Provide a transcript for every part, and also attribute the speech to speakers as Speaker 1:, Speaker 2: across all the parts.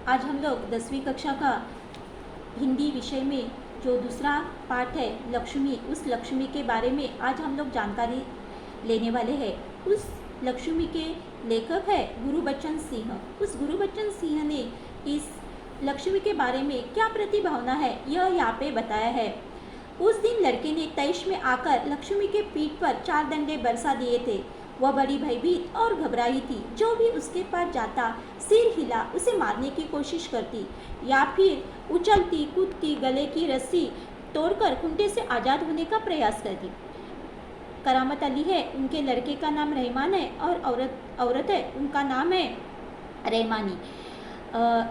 Speaker 1: आज हम लोग 10वीं कक्षा का हिंदी विषय में जो दूसरा पाठ है लक्ष्मी, उस लक्ष्मी के बारे में आज हम लोग जानकारी लेने वाले हैं। उस लक्ष्मी के लेखक है गुरुबचन सिंह। उस गुरुबचन सिंह ने इस लक्ष्मी के बारे में क्या प्रतिभावना है यह यहाँ पे बताया है। उस दिन लड़के ने तैश में आकर लक्ष्मी के पीठ पर 4 डंडे बरसा दिए थे। वह बड़ी भयभीत और घबराई थी। जो भी उसके पास जाता सिर हिला उसे मारने की कोशिश करती या फिर उछलती कूदती गले की रस्सी तोड़कर खूंटे से आज़ाद होने का प्रयास करती। करामत अली है, उनके लड़के का नाम रहमान है और औरत है उनका नाम है रहमानी।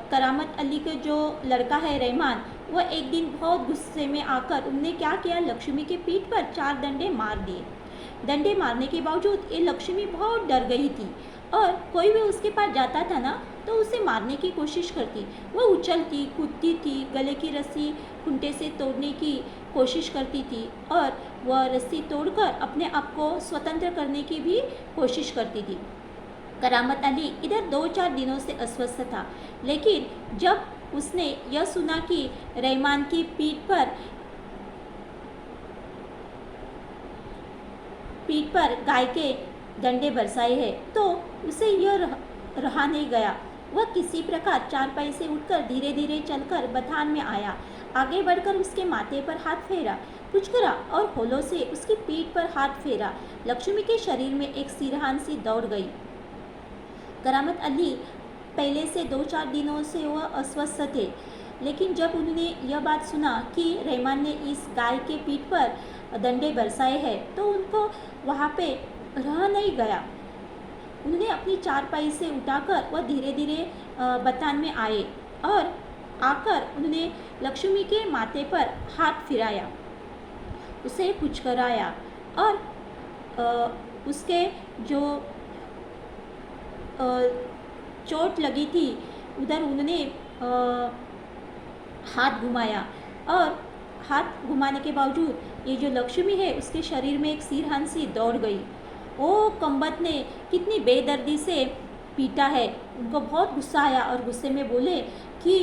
Speaker 1: करामत अली के जो लड़का है रहमान, वह एक दिन बहुत गुस्से में आकर उनने क्या किया, लक्ष्मी के पीठ पर 4 डंडे मार दिए। डंडे मारने के बावजूद ये लक्ष्मी बहुत डर गई थी और कोई भी उसके पास जाता था ना तो उसे मारने की कोशिश करती। वह उछलती कूदती थी, गले की रस्सी खूंटे से तोड़ने की कोशिश करती थी और वह रस्सी तोड़कर अपने आप को स्वतंत्र करने की भी कोशिश करती थी। करामत अली इधर 2-4 दिनों से अस्वस्थ था, लेकिन जब उसने यह सुना कि रहमान की पीठ पर गाय के डंडे बरसाए हैं तो उसे यह रहा नहीं गया। वह किसी प्रकार चारपाई से उठकर धीरे धीरे चलकर बथान में आया। आगे बढ़कर उसके माथे पर हाथ फेरा, पुचकरा और होलों से उसकी पीठ पर हाथ फेरा। लक्ष्मी के शरीर में एक सिरहान सी दौड़ गई। करामत अली पहले से 2-4 दिनों से वह अस्वस्थ थे, लेकिन जब उन्होंने यह बात सुना कि रहमान ने इस गाय के पीठ पर डंडे बरसाए हैं तो उनको वहाँ पे रह नहीं गया। उन्होंने अपनी चारपाई से उठाकर वह धीरे धीरे बथान में आए और आकर उन्होंने लक्ष्मी के माथे पर हाथ फिराया, उसे पुचकराया और उसके जो चोट लगी थी उधर उन्होंने हाथ घुमाया और हाथ घुमाने के बावजूद ये जो लक्ष्मी है उसके शरीर में एक सिरहान सी दौड़ गई। ओ कम्बत ने कितनी बेदर्दी से पीटा है। उनको बहुत गुस्सा आया और गुस्से में बोले कि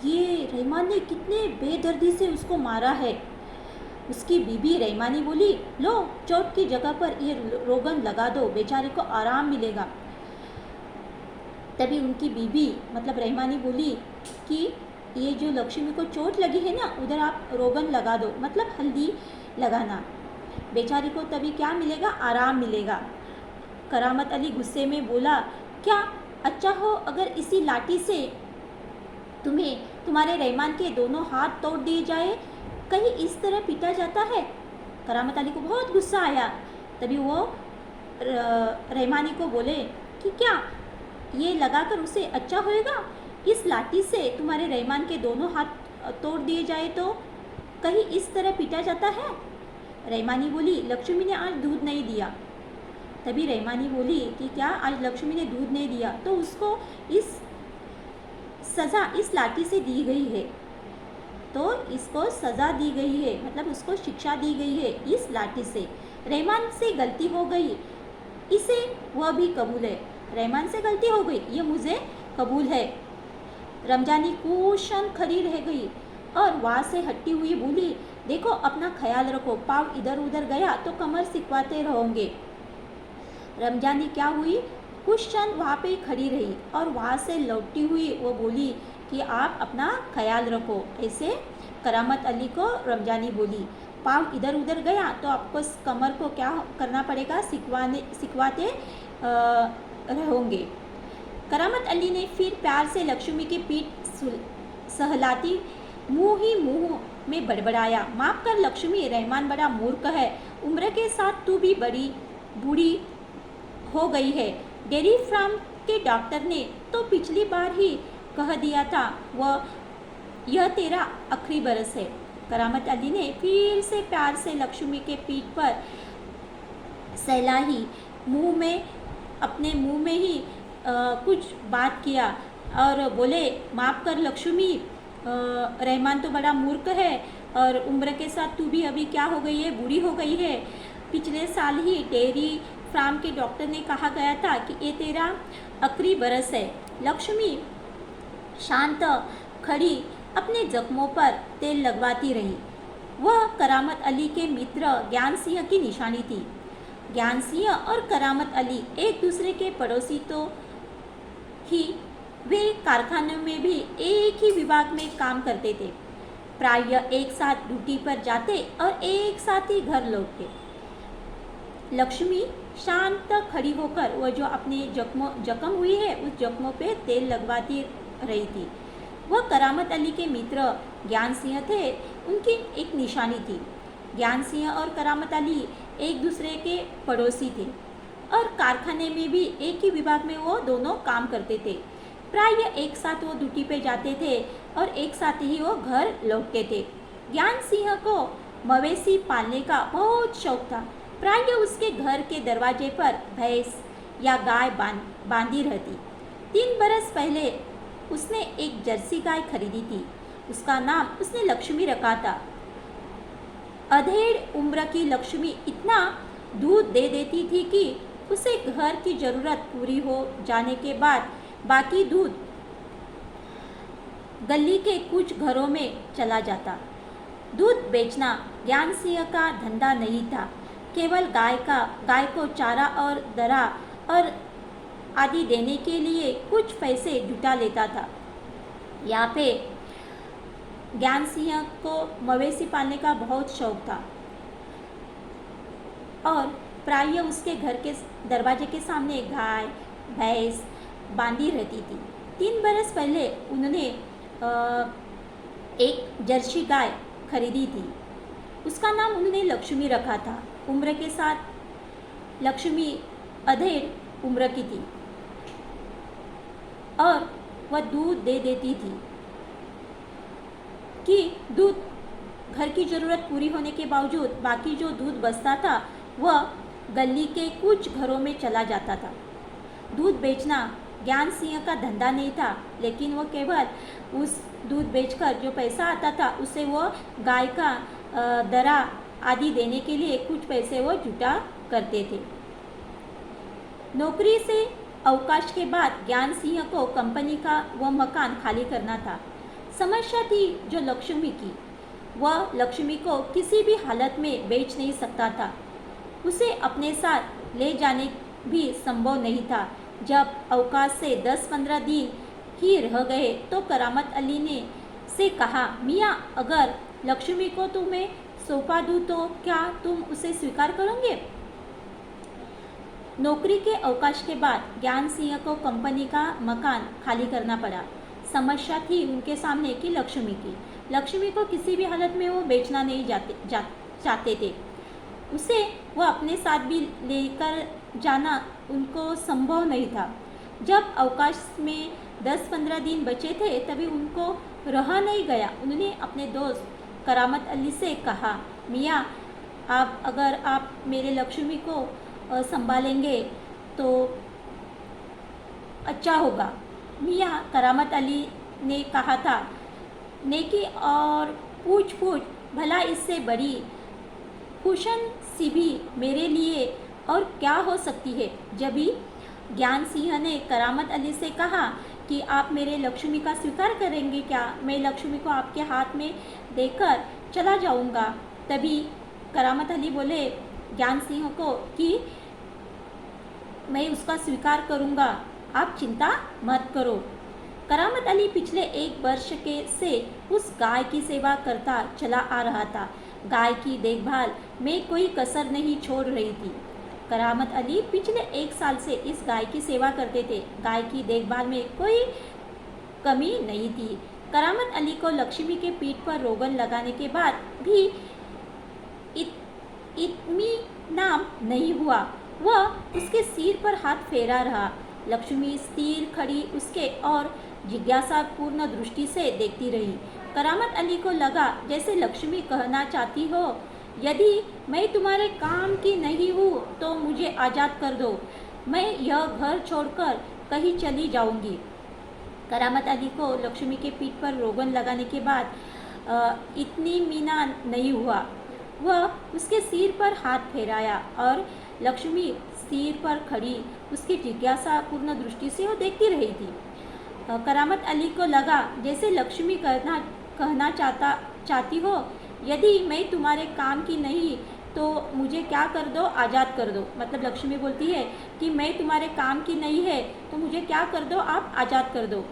Speaker 1: ये रहमान ने कितने बेदर्दी से उसको मारा है। उसकी बीबी रहमानी बोली, लो चोट की जगह पर ये रोगन लगा दो, बेचारे को आराम मिलेगा। तभी उनकी बीबी मतलब रहमानी बोली कि ये जो लक्ष्मी को चोट लगी है ना उधर आप रोगन लगा दो, मतलब हल्दी लगाना, बेचारी को तभी क्या मिलेगा, आराम मिलेगा। करामत अली गुस्से में बोला, क्या अच्छा हो अगर इसी लाठी से तुम्हारे रहमान के दोनों हाथ तोड़ दिए जाए, कहीं इस तरह पीटा जाता है। करामत अली को बहुत गुस्सा आया। तभी वो रहमानी को बोले कि क्या ये लगाकर उसे अच्छा होएगा, इस लाठी से तुम्हारे रहमान के दोनों हाथ तोड़ दिए जाए तो कहीं इस तरह पीटा जाता है। रहमानी बोली, लक्ष्मी ने आज दूध नहीं दिया। तभी रहमानी बोली कि क्या आज लक्ष्मी ने दूध नहीं दिया तो उसको इस सज़ा इस लाठी से दी गई है, तो इसको सज़ा दी गई है, मतलब उसको शिक्षा दी गई है इस लाठी से। रहमान से गलती हो गई, इसे वह भी कबूल है। रहमान से गलती हो गई, ये मुझे कबूल है। रमजानी कुछ क्षण खड़ी रह गई और वहाँ से हटती हुई बोली, देखो अपना ख्याल रखो, पाँव इधर उधर गया तो कमर सिकवाते रहोगे। रमजानी क्या हुई, कुछ क्षण वहाँ पे खड़ी रही और वहाँ से लौटती हुई वो बोली कि आप अपना ख्याल रखो। ऐसे करामत अली को रमजानी बोली, पाँव इधर उधर गया तो आपको कमर को क्या करना पड़ेगा, सिकवाते रहोगे। करामत अली ने फिर प्यार से लक्ष्मी की पीठ सहलाती मुँह ही मुँह में बड़बड़ाया, माफ कर लक्ष्मी, रहमान बड़ा मूर्ख है, उम्र के साथ तू भी बड़ी बूढ़ी हो गई है। डेयरी फार्म के डॉक्टर ने तो पिछली बार ही कह दिया था वह यह तेरा आखिरी बरस है। करामत अली ने फिर से प्यार से लक्ष्मी के पीठ पर सहलाही, अपने मुंह में ही कुछ बात किया और बोले, माफ़ कर लक्ष्मी, रहमान तो बड़ा मूर्ख है और उम्र के साथ तू भी अभी क्या हो गई है, बूढ़ी हो गई है। पिछले साल ही डेयरी फार्म के डॉक्टर ने कहा गया था कि ये तेरा आखिरी बरस है। लक्ष्मी शांत खड़ी अपने जख्मों पर तेल लगवाती रही। वह करामत अली के मित्र ज्ञान सिंह की निशानी थी। ज्ञान सिंह और करामत अली एक दूसरे के पड़ोसी तो ही, वे कारखानों में भी एक ही विभाग में काम करते थे। प्रायः एक साथ ड्यूटी पर जाते और एक साथ ही घर लौटते। लक्ष्मी शांत खड़ी होकर वह जो अपने जख्म हुई है उस जख्मों पे तेल लगवाती रही थी। वह करामत अली के मित्र ज्ञान सिंह थे, उनकी एक निशानी थी। ज्ञान सिंह और करामत अली एक दूसरे के पड़ोसी थे और कारखाने में भी एक ही विभाग में वो दोनों काम करते थे। प्रायः एक साथ वो ड्यूटी पे जाते थे और एक साथ ही वो घर लौटते थे। ज्ञान सिंह को मवेशी पालने का बहुत शौक था। प्रायः उसके घर के दरवाजे पर भैंस या गाय बांधी रहती। 3 बरस पहले उसने एक जर्सी गाय खरीदी थी। उसका नाम उसने लक्ष्मी रखा था। अधेड़ उम्र की लक्ष्मी इतना दूध दे देती थी कि उसे घर की जरूरत पूरी हो जाने के बाद बाकी दूध गली के कुछ घरों में चला जाता। दूध बेचना ज्ञान सिंह का धंधा नहीं था। केवल गाय को चारा और दरा और आदि देने के लिए कुछ पैसे जुटा लेता था। यहाँ पे ज्ञान सिंह को मवेशी पालने का बहुत शौक था और प्रायः उसके घर के दरवाजे के सामने गाय भैंस बांधी रहती थी। 3 बरस पहले उन्होंने एक जर्सी गाय खरीदी थी। उसका नाम उन्होंने लक्ष्मी रखा था। उम्र के साथ लक्ष्मी अधेड़ उम्र की थी और वह दूध दे देती थी कि दूध घर की ज़रूरत पूरी होने के बावजूद बाकी जो दूध बचता था वह गली के कुछ घरों में चला जाता था। दूध बेचना ज्ञान सिंह का धंधा नहीं था, लेकिन वो केवल उस दूध बेचकर जो पैसा आता था उसे वो गाय का दरा आदि देने के लिए कुछ पैसे वो जुटा करते थे। नौकरी से अवकाश के बाद ज्ञान सिंह को कंपनी का वह मकान खाली करना था। समस्या थी जो लक्ष्मी की। वह लक्ष्मी को किसी भी हालत में बेच नहीं सकता था। उसे अपने साथ ले जाने भी संभव नहीं था। जब अवकाश से 10-15 दिन ही रह गए तो करामत अली ने से कहा, मियाँ, अगर लक्ष्मी को तुम्हें सौंपा दूँ तो क्या तुम उसे स्वीकार करोगे? नौकरी के अवकाश के बाद ज्ञान सिंह को कंपनी का मकान खाली करना पड़ा। समस्या थी उनके सामने की लक्ष्मी की। लक्ष्मी को किसी भी हालत में वो बेचना नहीं चाहते थे। उसे वो अपने साथ भी लेकर जाना उनको संभव नहीं था। जब अवकाश में 10-15 दिन बचे थे तभी उनको रहा नहीं गया। उन्होंने अपने दोस्त करामत अली से कहा, मियाँ, अगर आप मेरे लक्ष्मी को संभालेंगे तो अच्छा होगा। मियाँ, करामत अली ने कहा था, नेकी और पूछ भला इससे बड़ी खुशन सी भी मेरे लिए और क्या हो सकती है। जब भी ज्ञान सिंह ने करामत अली से कहा कि आप मेरे लक्ष्मी का स्वीकार करेंगे क्या? मैं लक्ष्मी को आपके हाथ में देकर चला जाऊंगा। तभी करामत अली बोले ज्ञान सिंह को कि मैं उसका स्वीकार करूंगा, आप चिंता मत करो। करामत अली पिछले 1 वर्ष से उस गाय की सेवा करता चला आ रहा था। गाय की देखभाल में कोई कसर नहीं छोड़ रही थी। करामत अली पिछले 1 साल से इस गाय की सेवा करते थे। गाय की देखभाल में कोई कमी नहीं थी। करामत अली को लक्ष्मी के पीठ पर रोगन लगाने के बाद भी इत्मीनान नहीं हुआ। वह उसके सिर पर हाथ फेरा रहा। लक्ष्मी स्थिर खड़ी उसके और जिज्ञासापूर्ण दृष्टि से देखती रही। करामत अली को लगा जैसे लक्ष्मी कहना चाहती हो, यदि मैं तुम्हारे काम की नहीं हूँ तो मुझे आज़ाद कर दो, मैं यह घर छोड़कर कहीं चली जाऊंगी। करामत अली को लक्ष्मी के पीठ पर रोगन लगाने के बाद इत्मीनान नहीं हुआ। वह उसके सिर पर हाथ फेराया और लक्ष्मी सिर पर खड़ी उसकी जिज्ञासापूर्ण दृष्टि से वो देखती रही थी। करामत अली को लगा जैसे लक्ष्मी कहना चाहती हो, यदि मैं तुम्हारे काम की नहीं तो मुझे क्या कर दो, आज़ाद कर दो। मतलब लक्ष्मी बोलती है कि मैं तुम्हारे काम की नहीं है तो मुझे क्या कर दो, आप आज़ाद कर दो।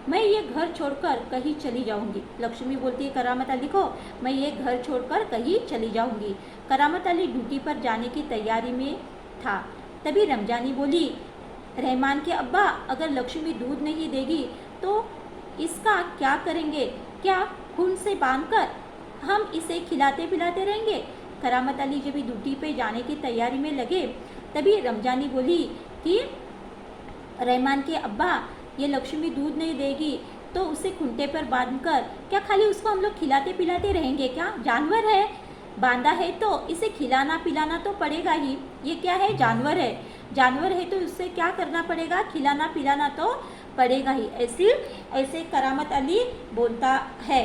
Speaker 1: मैं ये घर छोड़कर कहीं चली जाऊंगी। लक्ष्मी बोलती है करामत अली को, मैं ये घर छोड़कर कहीं चली जाऊंगी। करामत अली ड्यूटी पर जाने की तैयारी में था। तभी रमजानी बोली, रहमान के अब्बा, अगर लक्ष्मी दूध नहीं देगी तो इसका क्या करेंगे? क्या खून से बांधकर हम इसे खिलाते पिलाते रहेंगे? करामत अली जब ड्यूटी पे जाने की तैयारी में लगे तभी रमजानी बोली कि रहमान के अब्बा, ये लक्ष्मी दूध नहीं देगी तो उसे खूंटे पर बांधकर क्या खाली उसको हम लोग खिलाते पिलाते रहेंगे क्या? जानवर है, बांधा है तो इसे खिलाना पिलाना तो पड़ेगा ही। ये क्या है? जानवर है। जानवर है तो उससे क्या करना पड़ेगा? खिलाना पिलाना तो पड़ेगा ही। ऐसे करामत अली बोलता है।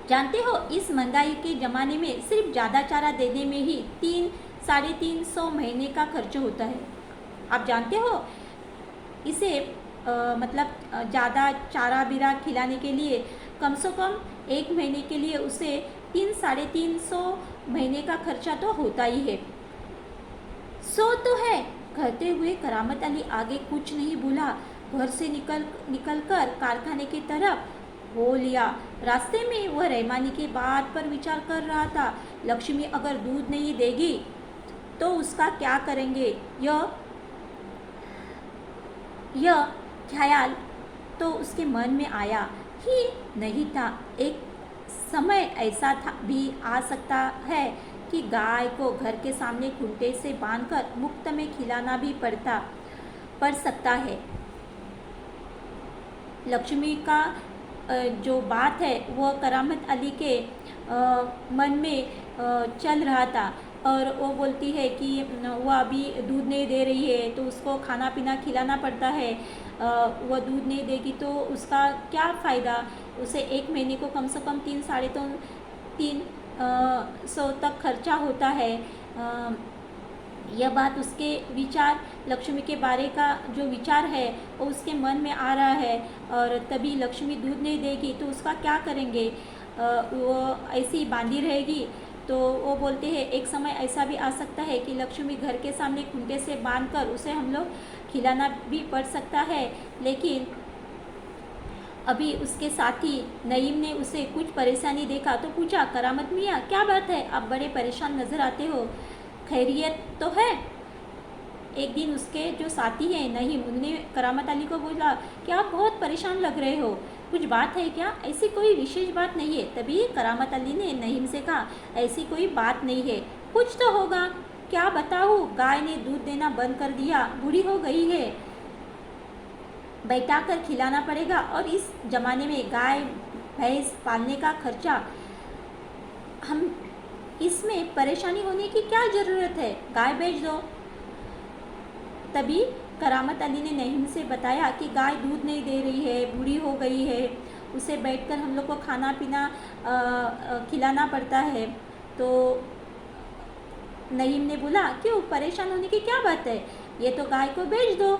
Speaker 1: जानते हो, इस महंगाई के ज़माने में सिर्फ ज़्यादा चारा देने में ही 300-350 महीने का खर्च होता है। आप जानते हो, इसे मतलब ज़्यादा चारा बिरा खिलाने के लिए कम से कम 1 महीने के लिए उसे 300-350 महीने का खर्चा तो होता ही है। सो तो है, कहते हुए करामत अली आगे कुछ नहीं बोला। घर से निकलकर कारखाने की तरफ हो लिया। रास्ते में वह रहमानी की बात पर विचार कर रहा था। लक्ष्मी अगर दूध नहीं देगी तो उसका क्या करेंगे? यह ख्याल तो उसके मन में आया ही नहीं था। एक समय ऐसा भी आ सकता है कि गाय को घर के सामने खूंटे से बांधकर मुफ्त में खिलाना भी पड़ सकता है। लक्ष्मी का जो बात है वह करामत अली के मन में चल रहा था और वो बोलती है कि वह अभी दूध नहीं दे रही है तो उसको खाना पीना खिलाना पड़ता है। वह दूध नहीं देगी तो उसका क्या फ़ायदा? उसे 1 महीने को कम से कम 300 तक खर्चा होता है। यह बात उसके विचार, लक्ष्मी के बारे का जो विचार है वो उसके मन में आ रहा है। और तभी लक्ष्मी दूध नहीं देगी तो उसका क्या करेंगे? वो ऐसी बांधी रहेगी। तो वो बोलते हैं एक समय ऐसा भी आ सकता है कि लक्ष्मी घर के सामने खूंटे से बांधकर उसे हम लोग खिलाना भी पड़ सकता है। लेकिन अभी उसके साथी नईम ने उसे कुछ परेशानी देखा तो पूछा, करामत मियाँ क्या बात है, आप बड़े परेशान नज़र आते हो, खैरियत तो है? एक दिन उसके जो साथी हैं नईम, उन्होंने करामत अली को बोला कि आप बहुत परेशान लग रहे हो, कुछ बात है क्या? ऐसी कोई विशेष बात नहीं है। तभी करामत अली ने नईम से कहा, ऐसी कोई बात नहीं है, कुछ तो होगा, क्या बताऊँ? गाय ने दूध देना बंद कर दिया, बूढ़ी हो गई है, बैठा कर खिलाना पड़ेगा। और इस ज़माने में गाय भैंस पालने का खर्चा, हम इसमें परेशानी होने की क्या ज़रूरत है, गाय बेच दो। तभी करामत अली ने नईम से बताया कि गाय दूध नहीं दे रही है, बूढ़ी हो गई है, उसे बैठकर हम लोग को खाना पीना खिलाना पड़ता है। तो नईम ने बोला, क्यों परेशान होने की क्या बात है, ये तो गाय को बेच दो।